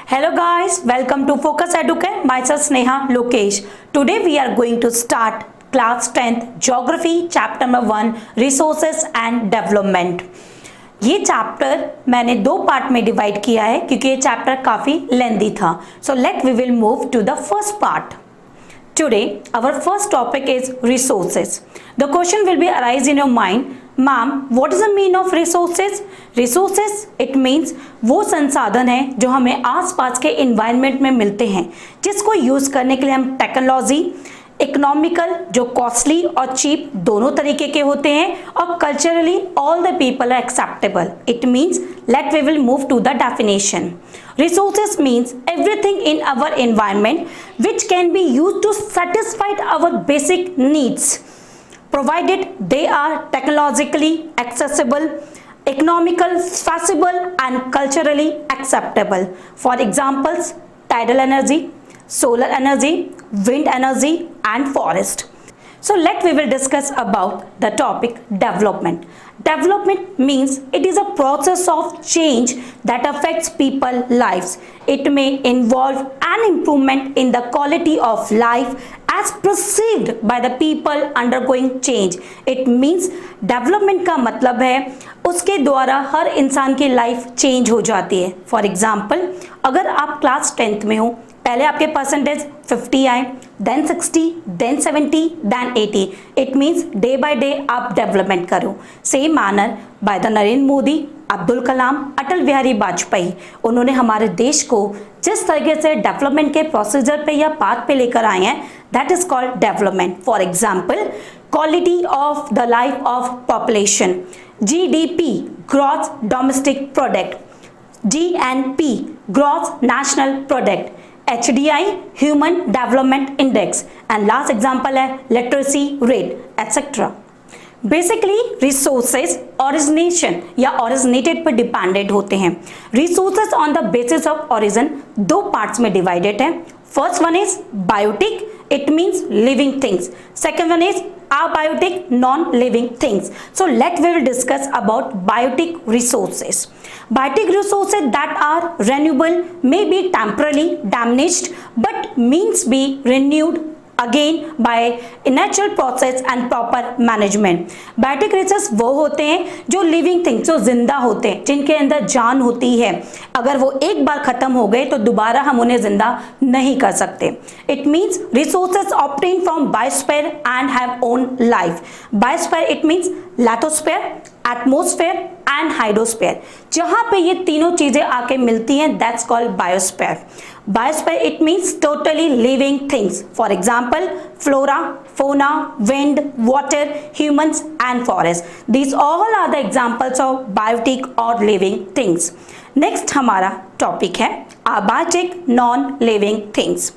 Hello guys, welcome to Focus Educate. Myself Sneha Lokesh. Today we are going to start class 10th Geography chapter number 1 Resources and Development. ये chapter मैंने दो part में divide किया है क्योंकि ये chapter काफी लेंदी था. So let we will move to the first part. Today our first topic is resources. The question will be arise in your mind. Ma'am, what is the meaning of resources? Resources it means वो संसाधन है जो हमें आसपास के environment में मिलते हैं जिसको यूज करने के लिए हम टेक्नोलॉजी इकोनॉमिकल जो कॉस्टली और चीप दोनों तरीके के होते हैं और culturally all the people are acceptable. It means let we will move to the definition. Resources means everything in our environment which can be used to satisfy our basic needs, provided they are technologically accessible, economical, feasible and culturally acceptable. For examples, tidal energy, solar energy, wind energy and forest. So we will discuss about the topic development. Development means it is a process of change that affects people's lives. It may involve an improvement in the quality of life as perceived by the people undergoing change. It means development का मतलब है उसके द्वारा हर इंसान की life change हो जाती है. फॉर एग्जाम्पल, अगर आप क्लास 10th में हो, पहले आपके परसेंटेज 50 आए, then 60, then 70, then 80. It means day by day आप डेवलपमेंट करो. Same manner by the Narendra Modi, Abdul Kalam, Atal Bihari Vajpayee, उन्होंने हमारे देश को जिस तरीके से डेवलपमेंट के प्रोसीजर पे या पाथ पे लेकर आए हैं, that is called development. For example, quality of the life of population, GDP gross domestic product, GNP gross national product, HDI human development index and last example है literacy rate etcetera. Basically resources origination या originated पर dependent होते हैं. Resources on the basis of origin दो parts में divided है. First one is biotic, it means living things. Second one is abiotic, non-living things. So we will discuss about biotic resources. Biotic resources that are renewable may be temporarily damaged but means be renewed again by a natural process and proper management. Biotic resources वो होते हैं जो living things, जो जिंदा होते हैं, जिनके अंदर जान होती है. अगर वो एक बार खत्म हो गए तो दोबारा हम उन्हें जिंदा नहीं कर सकते. It means resources obtained from biosphere and have own life. Biosphere it means lithosphere, atmosphere and hydrosphere. जहाँ पे ये तीनों चीजें आके मिलती हैं, that's called biosphere. Biosphere it means totally living things. For example, flora, fauna, wind, water, humans and forest. These all are the examples of biotic or living things. Next हमारा topic है abiotic non-living things.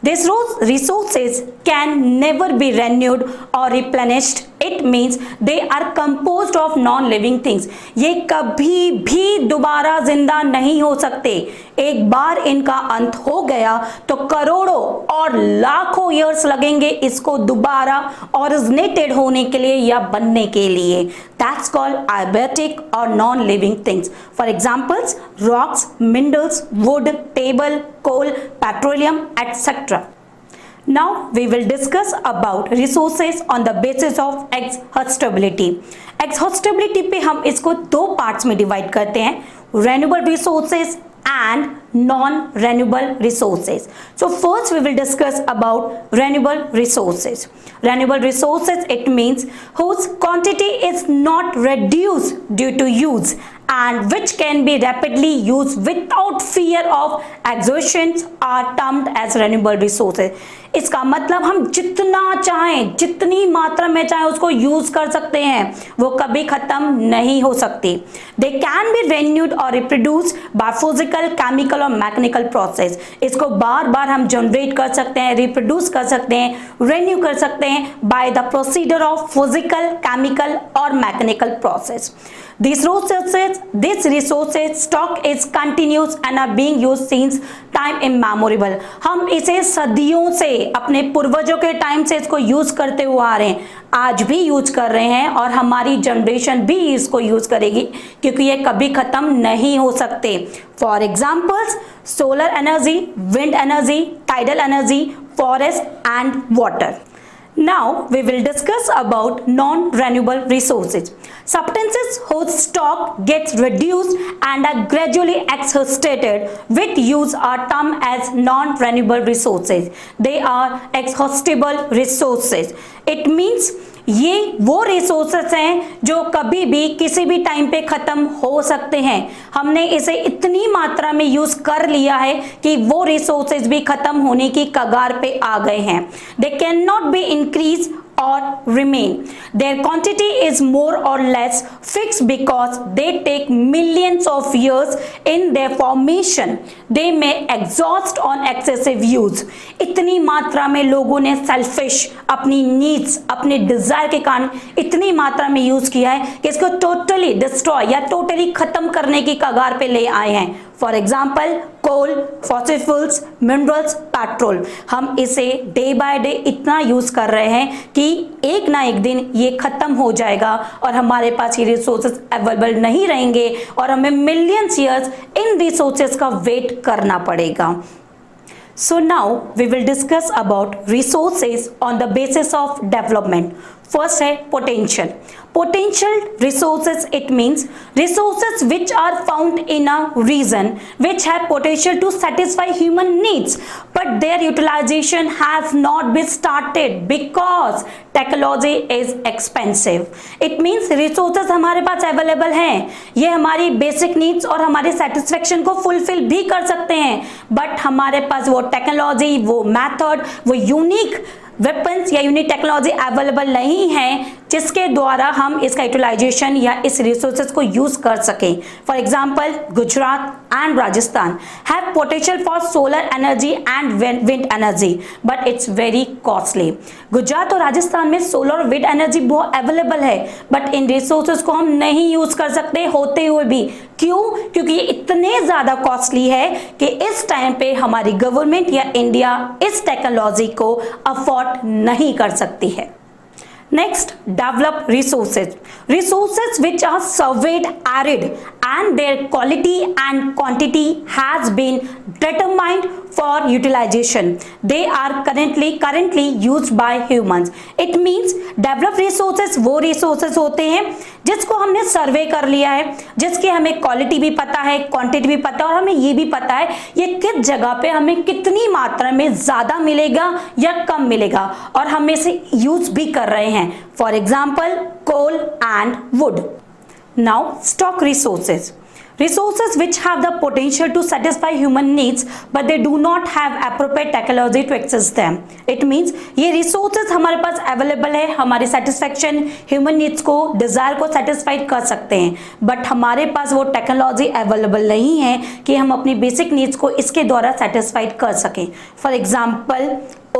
These resources can never be renewed or replenished. It means they are composed of non-living things. ये कभी भी दोबारा जिंदा नहीं हो सकते. एक बार इनका अंत हो गया तो करोड़ों और लाखों ईयर्स लगेंगे इसको दोबारा ओरिजिनेटेड होने के लिए या बनने के लिए. That's called abiotic or non-living things. For examples, rocks, minerals, wood, table, coal, petroleum, etc. Now we will discuss about resources on the basis of exhaustibility. Exhaustibility पे हम इसको दो पार्ट्स में डिवाइड करते हैं, renewable resources and non-renewable resources. So first we will discuss about renewable resources. Renewable resources it means whose quantity is not reduced due to use and which can be rapidly used without fear of exhaustion are termed as renewable resources. इसका मतलब हम जितना चाहें, जितनी मात्रा में चाहें उसको यूज कर सकते हैं, वो कभी खत्म नहीं हो सकती. They can be renewed or reproduced by physical, chemical और मैकेनिकल प्रोसेस. इसको बार बार हम जनरेट कर सकते हैं, रिप्रोड्यूस कर सकते हैं, रेन्यू कर सकते हैं by the procedure of physical, chemical और mechanical process. These resources this resources stock is continuous and are being used since time immemorial. हम इसे सदियों से, अपने पूर्वजों के टाइम से इसको यूज करते हुए आ रहे हैं, आज भी यूज कर रहे हैं और हमारी जनरेशन भी इसको यूज करेगी क्योंकि ये कभी खत्म नहीं हो सकते. For examples solar energy, wind energy, tidal energy, forest and water. Now we will discuss about non-renewable resources. Substances whose stock gets reduced and are gradually exhausted with use are termed as non-renewable resources. They are exhaustible resources. It means ये वो resources हैं जो कभी भी किसी भी time पे खत्म हो सकते हैं. हमने इसे इतनी मात्रा में यूज कर लिया है कि वो रिसोर्सेस भी खत्म होने की कगार पे आ गए हैं. They can not be increase or remain. Their quantity is more or less fixed because they take millions of years in their formation. They may exhaust on excessive use. इतनी मात्रा में लोगों ने सेल्फिश, अपनी नीड्स, अपने Dzire के कारण इतनी मात्रा में यूज किया है कि इसको टोटली डिस्ट्रॉय या टोटली खत्म करने की कगार पे ले आए हैं. For example coal, fossil fuels, minerals, petrol. हम इसे डे बाय डे इतना यूज कर रहे हैं कि एक ना एक दिन ये खत्म हो जाएगा और हमारे पास ये रिसोर्सेज अवेलेबल नहीं रहेंगे और हमें मिलियंस ईयर्स इन रिसोर्सेज का वेट करना पड़ेगा. So now we will discuss about resources on the basis of development. First है potential. Potential resources, it means resources which are found in a region which have potential to satisfy human needs but their utilization has not been started because technology is expensive. It means resources हमारे पास available हैं, ये हमारी basic needs और हमारी satisfaction को fulfill भी कर सकते हैं but हमारे पास वो टेक्नोलॉजी, वो मेथड, वो यूनिक वेपन्स या यूनिक टेक्नोलॉजी अवेलेबल नहीं है जिसके द्वारा हम इसका यूटिलाइजेशन या इस रिसोर्सेज को यूज कर सकें. For example Gujarat and Rajasthan have potential for solar energy and wind energy but it's very costly. Gujarat और राजस्थान में सोलर और विंड एनर्जी बहुत अवेलेबल है बट इन रिसोर्सेज को हम नहीं यूज कर सकते होते हुए भी. क्यों? क्योंकि ये इतने ज्यादा कॉस्टली है कि इस टाइम पे हमारी गवर्नमेंट या इंडिया इस टेक्नोलॉजी को अफोर्ड नहीं कर सकती है. Next, develop resources. Resources which are surveyed arid and their quality and quantity has been determined for utilization. They are currently used by humans. It means develop resources वो resources होते हैं जिसको हमने सर्वे कर लिया है, जिसकी हमें क्वालिटी भी पता है, क्वांटिटी भी पता है और हमें ये भी पता है ये किस जगह पे हमें कितनी मात्रा में ज्यादा मिलेगा या कम मिलेगा और हम इसे यूज भी कर रहे हैं. For example coal and wood. Now stock resources. Resources which have the potential to satisfy human needs but they do not have appropriate technology to access them. It means ये resources हमारे पास available है, हमारी satisfaction human needs को, desire को satisfy कर सकते हैं but हमारे पास वो technology available नहीं है कि हम अपनी basic needs को इसके द्वारा satisfy कर सकें. For example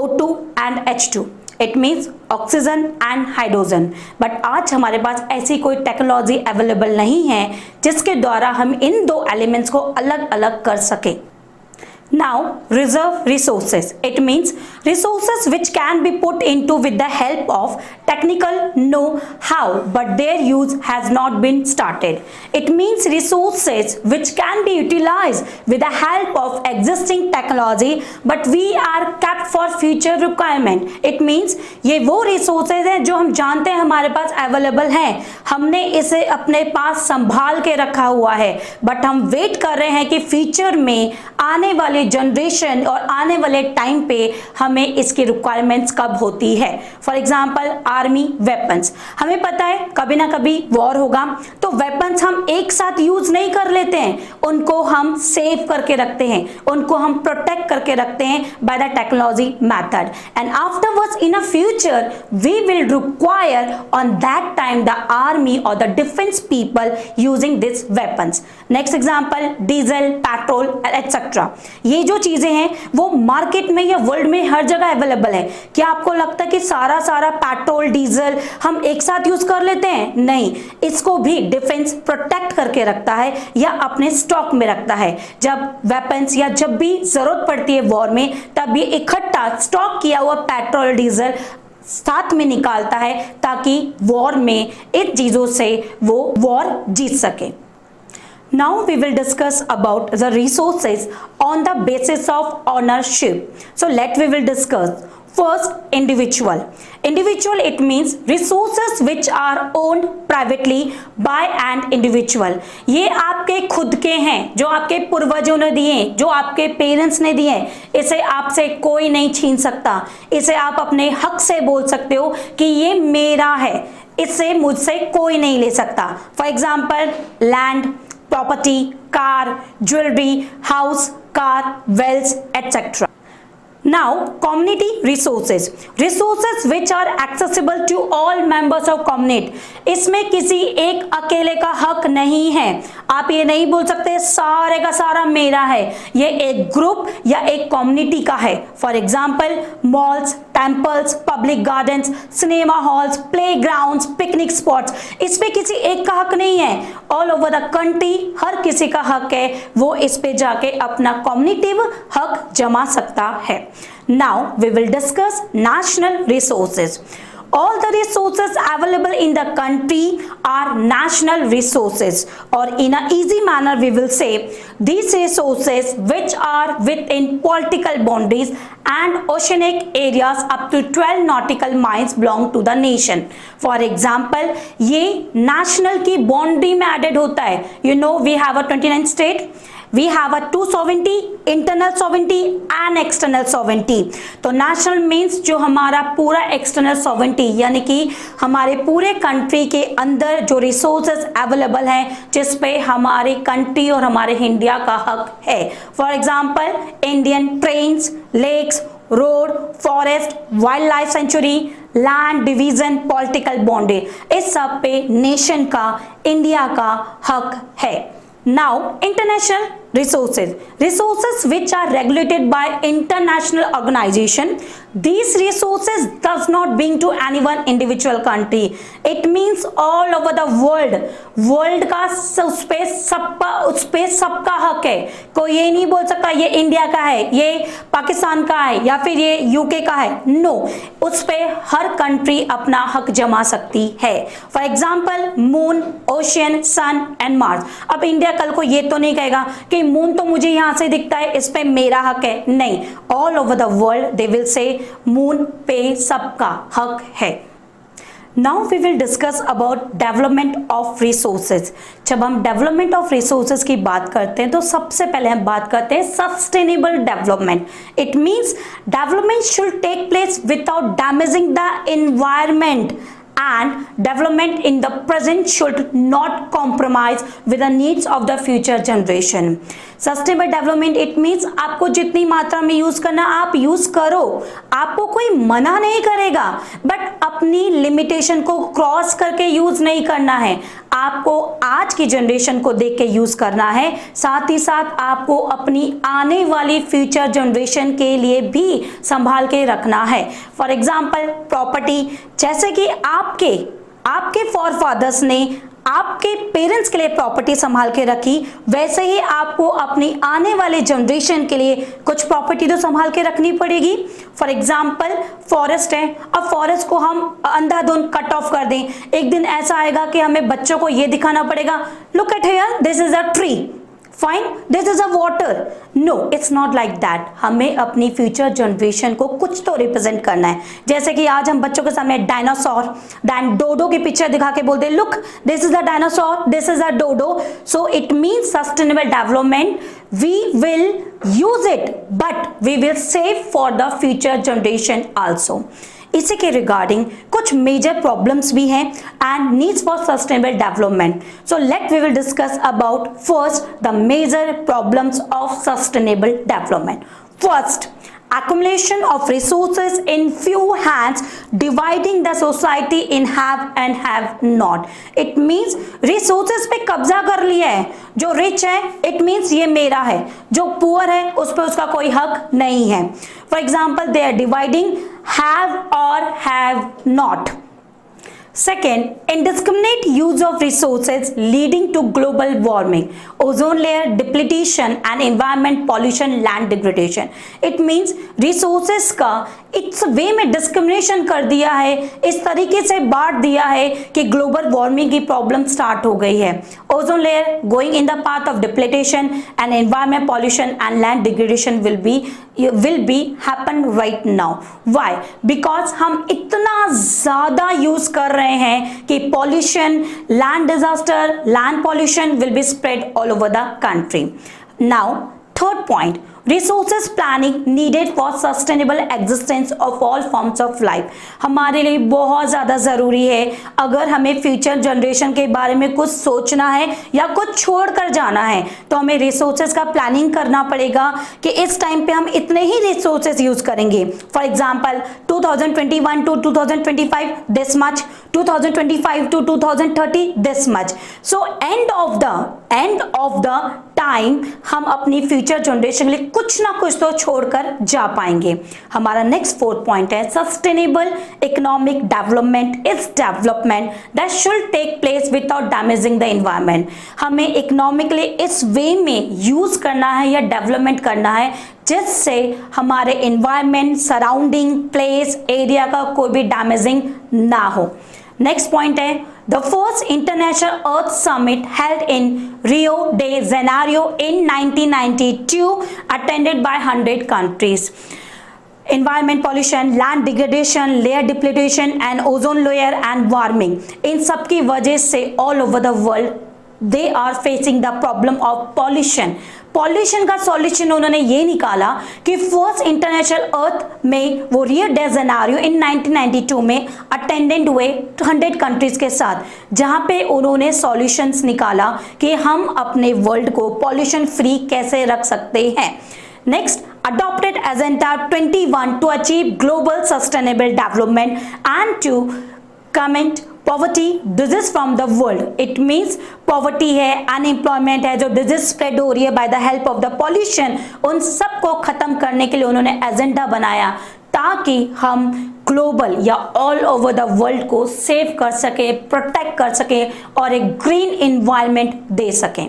O2 and H2. It means oxygen and hydrogen. But आज हमारे पास ऐसी कोई टेक्नोलॉजी अवेलेबल नहीं है जिसके द्वारा हम इन दो एलिमेंट्स को अलग अलग कर सकें. Now reserve resources. It means resources which can be put into with the help of technical know-how but their use has not been started. It means resources which can be utilized with the help of existing technology but we are kept for future requirement. It means ये वो resources हैं जो हम जानते हैं हमारे पास available हैं, हमने इसे अपने पास संभाल के रखा हुआ है but हम वेट कर रहे हैं कि फ्यूचर में आने वाले जनरेशन और आने वाले टाइम पे हमें इसकी रिक्वायरमेंट्स कब होती है. For example army weapons. हमें पता है कभी ना कभी वॉर होगा तो वेपन्स हम एक साथ यूज नहीं कर लेते हैं, उनको हम सेव करके रखते हैं, उनको हम प्रोटेक्ट करके रखते हैं by the technology method and afterwards in a future we will require on that time the army और the defence people using this weapons. Next example diesel, petrol etcetera. ये जो चीजें हैं वो मार्केट में या वर्ल्ड में हर जगह अवेलेबल है। क्या आपको लगता है कि सारा पेट्रोल डीजल हम एक साथ यूज कर लेते हैं? नहीं, इसको भी डिफेंस प्रोटेक्ट करके रखता है या अपने स्टॉक में रखता है। जब वेपन्स या जब भी जरूरत पड़ती है वॉर में, तब ये इकट्ठा स्टॉक किया हुआ पेट्रोल डीजल साथ में निकालता है ताकि वॉर में इन चीजों से वो वॉर जीत सके। Now we will discuss about the resources on the basis of ownership. So we will discuss first individual. Individual, it means resources which are owned privately by an individual. ये आपके खुद के हैं, जो आपके पूर्वजों ने दिए, जो आपके पेरेंट्स ने दिए। इसे आपसे कोई नहीं छीन सकता। इसे आप अपने हक से बोल सकते हो कि ये मेरा है, इससे मुझसे कोई नहीं ले सकता। For example land, property, car, jewelry, house, car, wealth, etc. Now, community resources. Resources which are accessible to all members of community. इसमें किसी एक अकेले का हक नहीं है। आप ये नहीं बोल सकते सारे का सारा मेरा है, ये एक ग्रुप या एक कम्युनिटी का है। For example malls, temples, public gardens, cinema halls, playgrounds, picnic spots, इसमें किसी एक का हक नहीं है। ऑल ओवर द कंट्री हर किसी का हक है, वो इस पे जाके अपना कॉम्युनिटिव हक जमा सकता है। Now we will discuss national resources. All the resources available in the country are national resources, or in a easy manner we will say these resources which are within political boundaries and oceanic areas up to 12 nautical miles belong to the nation. For example, ये national की boundary में added होता है। You know we have a 29 state. We have a 2 sovereignty, internal sovereignty and external sovereignty. तो national means जो हमारा पूरा external sovereignty यानी कि हमारे पूरे कंट्री के अंदर जो रिसोर्सेज अवेलेबल हैं जिस पे हमारी कंट्री और हमारे इंडिया का हक है। For example Indian trains, lakes, road, forest, wild life sanctuary, land division, political boundary, इस सब पे नेशन का, इंडिया का हक है। Now, international resources which are regulated by international organization. These resources does not belong to any one individual country. It means all over the world का उस पे सबका हक है। कोई ये नहीं बोल सकता ये इंडिया का है, ये पाकिस्तान का है या फिर ये यूके का है। नो, उस पे हर कंट्री अपना हक जमा सकती है। For example moon, ocean, sun and Mars. अब इंडिया कल को ये तो नहीं कहेगा कि मून तो मुझे यहां से दिखता है, इस पे मेरा हक है। नहीं, all over the world they will say moon पे सबका हक है। Now we will discuss about development of resources. जब हम डेवलपमेंट ऑफ रिसोर्सेज की बात करते हैं तो सबसे पहले हम बात करते हैं sustainable development. It means development should take place without damaging the environment and development in the present should not compromise with the needs of the future generation. Sustainable development it means आपको जितनी मात्रा में use करना आप use करो, आपको कोई मना नहीं करेगा, बट अपनी लिमिटेशन को क्रॉस करके यूज नहीं करना है। आपको आज की जनरेशन को देख के यूज करना है, साथ ही साथ आपको अपनी आने वाली फ्यूचर जनरेशन के लिए भी संभाल के रखना है। फॉर एग्जाम्पल प्रॉपर्टी, जैसे कि आपके फॉरफादर्स ने आपके पेरेंट्स के लिए प्रॉपर्टी संभाल के रखी, वैसे ही आपको अपनी आने वाले जनरेशन के लिए कुछ प्रॉपर्टी तो संभाल के रखनी पड़ेगी। फॉर एग्जाम्पल फॉरेस्ट है, अब फॉरेस्ट को हम अंधाधुंध कट ऑफ कर दें, एक दिन ऐसा आएगा कि हमें बच्चों को यह दिखाना पड़ेगा, look at here, this is a tree, fine, this is a water. No, it's not like that. हमें अपनी फ्यूचर जनरेशन को कुछ तो रिप्रेजेंट करना है। जैसे कि आज हम बच्चों के सामने डायनासोर, दैन डोडो की पिक्चर दिखा के बोलते हैं, look this is a dinosaur, this is a dodo. So it means sustainable development, we will use it but we will save for the future generation also. इसी के रिगार्डिंग कुछ major problems भी हैं and needs for sustainable development. So let we will discuss about first the major problems of sustainable development. First, accumulation of resources in few hands, dividing the society in have and have not. It means resources पे कब्जा कर लिया है, जो rich है it means ये मेरा है, जो poor है उस पर उसका कोई हक नहीं है. For example, they are dividing have or have not. Second, indiscriminate use of resources leading to global warming, ozone layer depletion and environment pollution, land degradation. It means resources का इस वे में डिस्क्रिमिनेशन कर दिया है, इस तरीके से बांट दिया है कि ग्लोबल वार्मिंग की प्रॉब्लम स्टार्ट हो गई है. Ozone layer going in the path of depletion and environment pollution and land degradation will be happen right now. Why? Because हम इतना ज़्यादा यूज कर रहे हैं कि pollution, land disaster, land pollution will be spread all over the country. Now, third point, resources planning needed for sustainable existence of all forms of life. हमारे लिए बहुत ज़्यादा ज़रूरी है. अगर हमें फ्यूचर जनरेशन के बारे में कुछ सोचना है या कुछ छोड़ कर जाना है तो हमें रिसोर्सेज का प्लानिंग करना पड़ेगा कि इस टाइम पे हम इतने ही रिसोर्सेज यूज करेंगे. For example 2021 to 2025 this much, 2025 to 2030 this much. So end of the time हम अपनी फ्यूचर जनरेशन के लिए कुछ ना कुछ तो छोड़कर जा पाएंगे. हमारा नेक्स्ट फोर्थ पॉइंट है sustainable economic development is development that should take place without damaging the environment. हमें इकोनॉमिकली इस वे में यूज करना है या डेवलपमेंट करना है जिससे हमारे एनवायरनमेंट, सराउंडिंग, प्लेस, एरिया का कोई भी डैमेजिंग ना हो. नेक्स्ट पॉइंट है the first international earth summit held in Rio de Janeiro in 1992 attended by 100 countries. environment pollution, land degradation, layer depletion and ozone layer and warming, इन सब की वजह से all over the world they are facing the problem of pollution. Pollution का solution उन्होंने ये निकाला कि first international अर्थ में वो रियो डे जेनेरियो इन 1992 में अटेंडेंट हुए 100 कंट्रीज के साथ, जहां पे उन्होंने सॉल्यूशंस निकाला कि हम अपने वर्ल्ड को पॉल्यूशन फ्री कैसे रख सकते हैं. Next, adopted Agenda 21 to achieve global sustainable development and to combat poverty disease from the world. It means poverty है, unemployment है, जो disease spread हो रही है by the help of the pollution, उन सब को खत्म करने के लिए उन्होंने एजेंडा बनाया ताकि हम ग्लोबल या ऑल ओवर द वर्ल्ड को सेव कर सके, प्रोटेक्ट कर सके और एक ग्रीन इन्वायरमेंट दे सकें.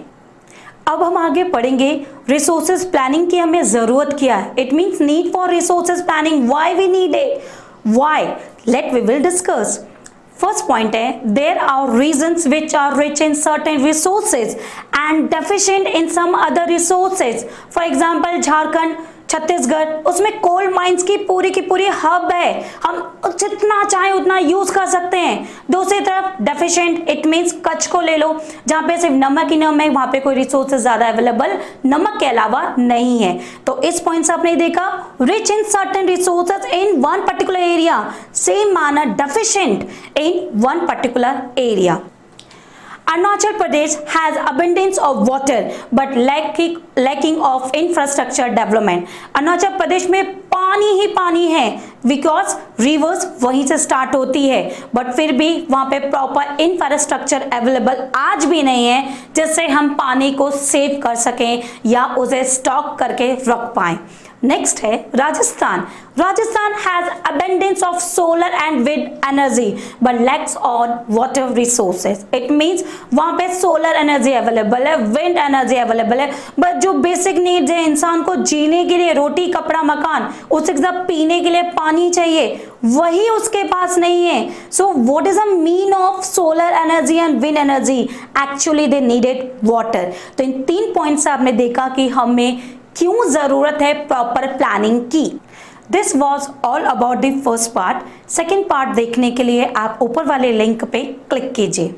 अब हम आगे पढ़ेंगे रिसोर्सेज प्लानिंग की हमें जरूरत क्या है. It means need for resources planning, why we need it, why, let we will discuss. First point है there are regions which are rich in certain resources and deficient in some other resources. For example Jharkhand, Chhattisgarh, उसमें coal mines की पूरी hub है, हम जितना चाहे उतना use कर सकते हैं. दूसरी तरफ डेफिशिएंट, इट मींस कच्छ को ले लो जहां पे सिर्फ नमक ही नमक है, वहां पे कोई रिसोर्सेज ज्यादा अवेलेबल नमक के अलावा नहीं है. तो इस पॉइंट से आपने देखा rich in certain resources in one particular area, same माना deficient in one particular area. Arunachal Pradesh has abundance of water but lacking of infrastructure development. Arunachal Pradesh में पानी ही पानी है बिकॉज रिवर्स वहीं से स्टार्ट होती है, बट फिर भी वहां पे प्रॉपर इंफ्रास्ट्रक्चर अवेलेबल आज भी नहीं है जिससे हम पानी को सेव कर सकें या उसे स्टॉक करके रख पाएं. नेक्स्ट है Rajasthan. Rajasthan has abundance of solar and wind energy but lacks on water resources. It means वहां पे सोलर एनर्जी अवेलेबल है, विंड एनर्जी अवेलेबल है, बट जो बेसिक नीड्स है इंसान को जीने के लिए, रोटी कपड़ा मकान, उसके साथ पीने के लिए पानी चाहिए, वही उसके पास नहीं है. So what is the mean of solar energy and wind energy? Actually they needed water. तो इन 3 पॉइंट से आपने देखा कि हमें क्यों जरूरत है प्रॉपर प्लानिंग की. This was all about the first part. Second part देखने के लिए आप ऊपर वाले लिंक पे क्लिक कीजिए.